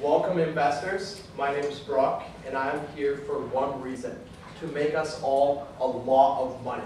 Welcome investors, my name is Brock and I'm here for one reason, to make us all a lot of money.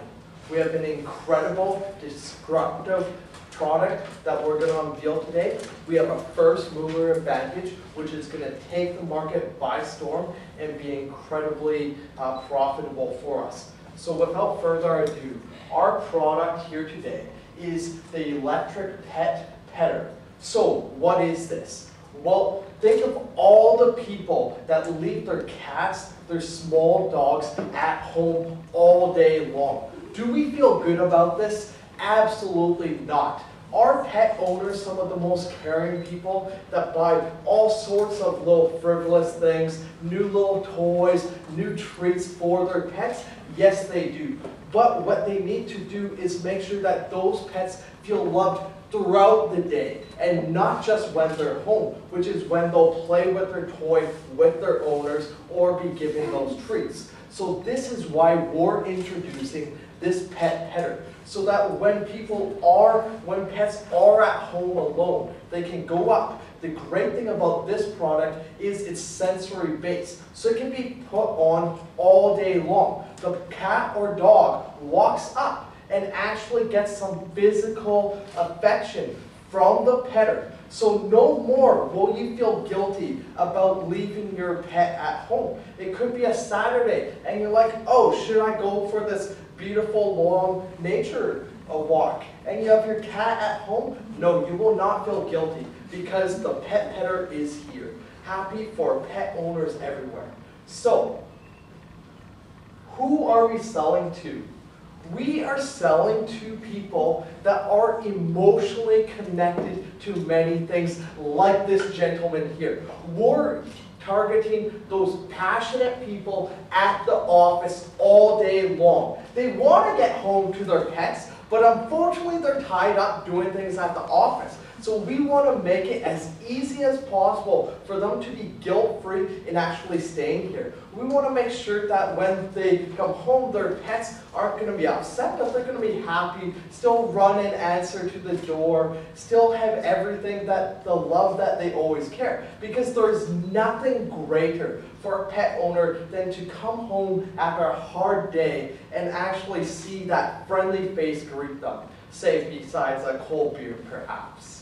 We have an incredible, disruptive product that we're going to unveil today. We have a first mover advantage which is going to take the market by storm and be incredibly profitable for us. So without further ado, our product here today is the electric pet petter. So what is this? Well, think of all the people that leave their cats, their small dogs at home all day long. Do we feel good about this? Absolutely not. Our pet owners, some of the most caring people that buy all sorts of little frivolous things, new little toys, new treats for their pets. Yes, they do. But what they need to do is make sure that those pets feel loved throughout the day and not just when they're home, which is when they'll play with their toy with their owners or be given those treats. So this is why we're introducing this pet petter, so that when pets are at home alone, they can go up. The great thing about this product is it's sensory based, so it can be put on all day long. The cat or dog walks up and actually gets some physical affection from the petter. So no more will you feel guilty about leaving your pet at home. It could be a Saturday and you're like, oh, should I go for this beautiful long nature walk? And you have your cat at home? No, you will not feel guilty because the pet petter is here. Happy for pet owners everywhere. So, who are we selling to? We are selling to people that are emotionally connected to many things, like this gentleman here. We're targeting those passionate people at the office all day long. They want to get home to their pets, but unfortunately they're tied up doing things at the office. So we want to make it as easy as possible for them to be guilt-free in actually staying here. We want to make sure that when they come home, their pets aren't going to be upset, but they're going to be happy, still run and answer to the door, still have everything that the love that they always care. Because there's nothing greater for a pet owner than to come home after a hard day and actually see that friendly face greet them, say besides a cold beer perhaps.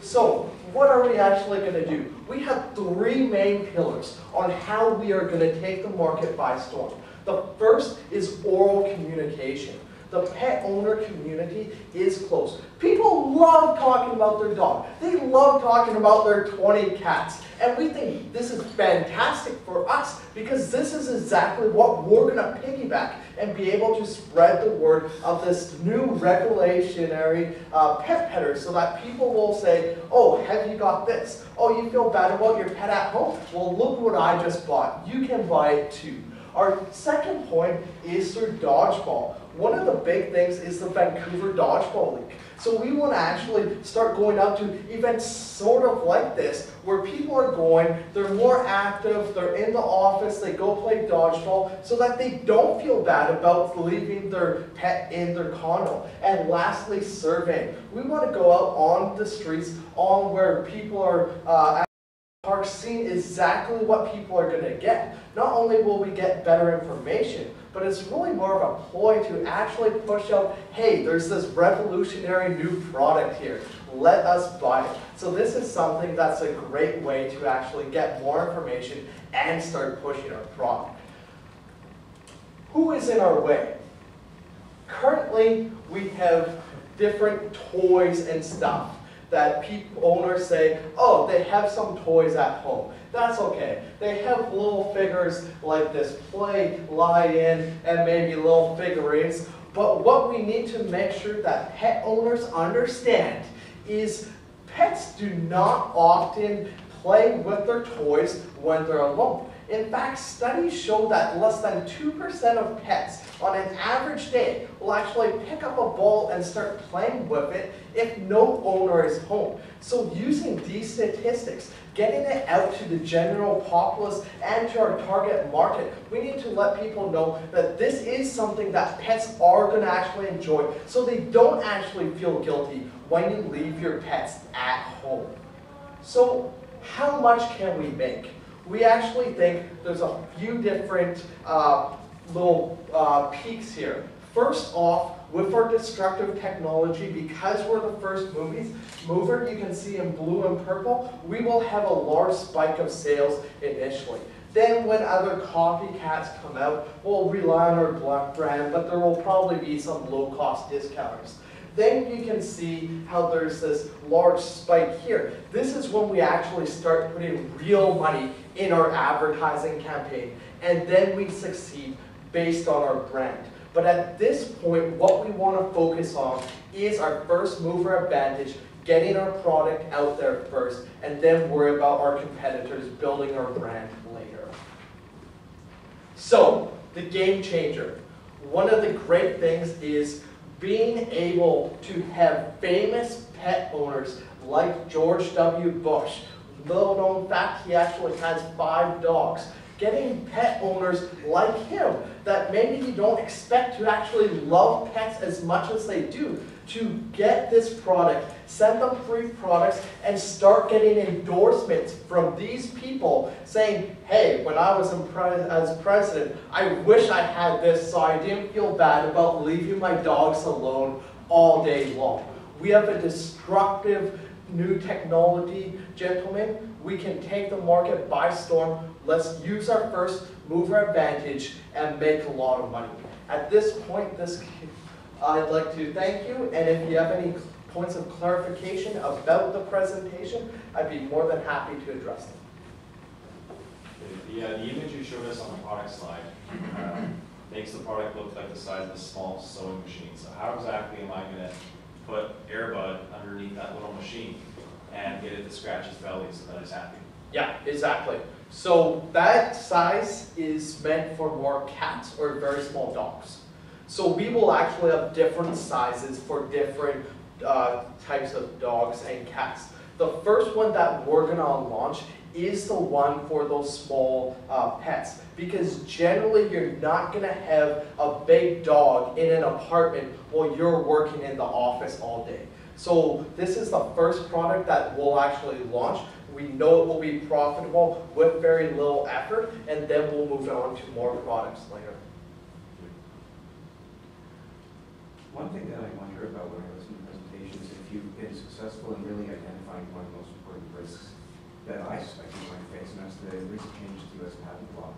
So, what are we actually going to do? We have three main pillars on how we are going to take the market by storm. The first is oral communication. The pet owner community is close. People love talking about their dog. They love talking about their 20 cats. And we think this is fantastic for us because this is exactly what we're going to piggyback and be able to spread the word of this new revolutionary pet petter, so that people will say, oh, have you got this? Oh, you feel bad about your pet at home? Well, look what I just bought. You can buy it too. Our second point is through dodgeball. One of the big things is the Vancouver Dodgeball League. So we want to actually start going out to events sort of like this, where people are going, they're more active, they're in the office, they go play dodgeball, so that they don't feel bad about leaving their pet in their condo. And lastly, surveying. We want to go out on the streets, on where people are parks, seeing exactly what people are going to get. Not only will we get better information, but it's really more of a ploy to actually push out, hey, there's this revolutionary new product here. Let us buy it. So this is something that's a great way to actually get more information and start pushing our product. Who is in our way? Currently, we have different toys and stuff that owners say, oh, they have some toys at home. That's okay. They have little figures like this play, lie-in, and maybe little figurines. But what we need to make sure that pet owners understand is pets do not often play with their toys when they're alone. In fact, studies show that less than 2% of pets on an average day will actually pick up a ball and start playing with it if no owner is home. So using these statistics, getting it out to the general populace and to our target market, we need to let people know that this is something that pets are going to actually enjoy, so they don't actually feel guilty when you leave your pets at home. So how much can we make? We actually think there's a few different little peaks here. First off, with our destructive technology, because we're the first mover, you can see in blue and purple, we will have a large spike of sales initially. Then when other copycats come out, we'll rely on our black brand, but there will probably be some low-cost discounters. Then you can see how there's this large spike here. This is when we actually start putting real money in our advertising campaign, and then we succeed based on our brand. But at this point, what we want to focus on is our first mover advantage, getting our product out there first, and then worry about our competitors building our brand later. So, the game changer. One of the great things is being able to have famous pet owners like George W. Bush. Little known fact, he actually has 5 dogs. Getting pet owners like him that maybe you don't expect to actually love pets as much as they do, to get this product, send them free products, and start getting endorsements from these people saying, hey, when I was as president, I wish I had this so I didn't feel bad about leaving my dogs alone all day long. We have a destructive new technology, gentlemen. We can take the market by storm. Let's use our first mover advantage and make a lot of money. At this point, I'd like to thank you, and if you have any points of clarification about the presentation, I'd be more than happy to address them. The image you showed us on the product slide makes the product look like the size of a small sewing machine. So how exactly am I going to put Airbud underneath that little machine and get it to scratch his belly so that it's happy? Yeah, exactly. So that size is meant for more cats or very small dogs. So we will actually have different sizes for different types of dogs and cats. The first one that we're going to launch is the one for those small pets, because generally you're not going to have a big dog in an apartment while you're working in the office all day. So this is the first product that we'll actually launch. We know it will be profitable with very little effort, and then we'll move on to more products later. One thing that I wonder about when I listen to presentations, if you've been successful in really identifying one of the most important risks that I suspect you might face, and that's the risk of change to the U.S. patent law,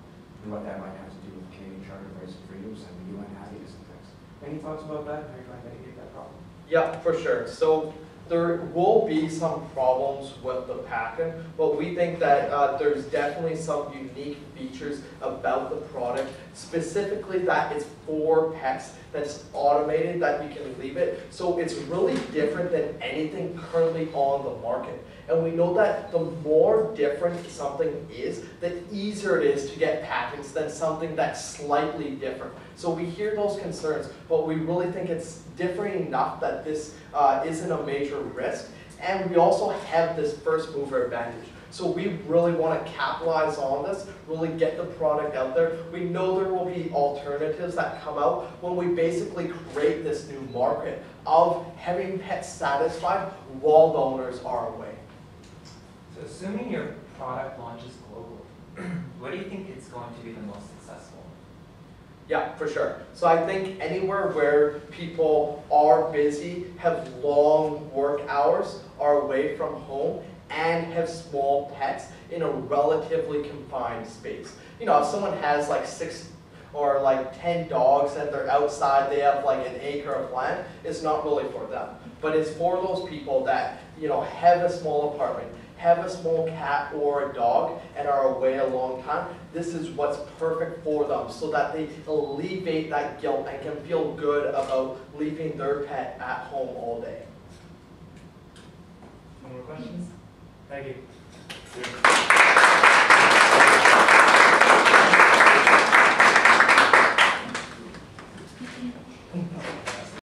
and what that might have to do with the Canadian Charter of Rights and Freedoms and the UN Happiness Index. Any thoughts about that? How are you going to mitigate that problem? Yeah, for sure. So there will be some problems with the patent, but we think that there's definitely some unique features about the product, specifically that it's for pets, that's automated, that you can leave it. So it's really different than anything currently on the market. And we know that the more different something is, the easier it is to get patents than something that's slightly different. So we hear those concerns, but we really think it's different enough that this isn't a major risk. And we also have this first mover advantage. So we really want to capitalize on this, really get the product out there. We know there will be alternatives that come out when we basically create this new market of having pets satisfied while the owners are away. So assuming your product launches globally, what do you think is going to be the most successful? Yeah, for sure. So I think anywhere where people are busy, have long work hours, are away from home, and have small pets in a relatively confined space. You know, if someone has like 6 or like 10 dogs and they're outside, they have like an acre of land, it's not really for them. But it's for those people that, you know, have a small apartment, have a small cat or a dog, and are away a long time. This is what's perfect for them, so that they alleviate that guilt and can feel good about leaving their pet at home all day. Any more questions? Thank you.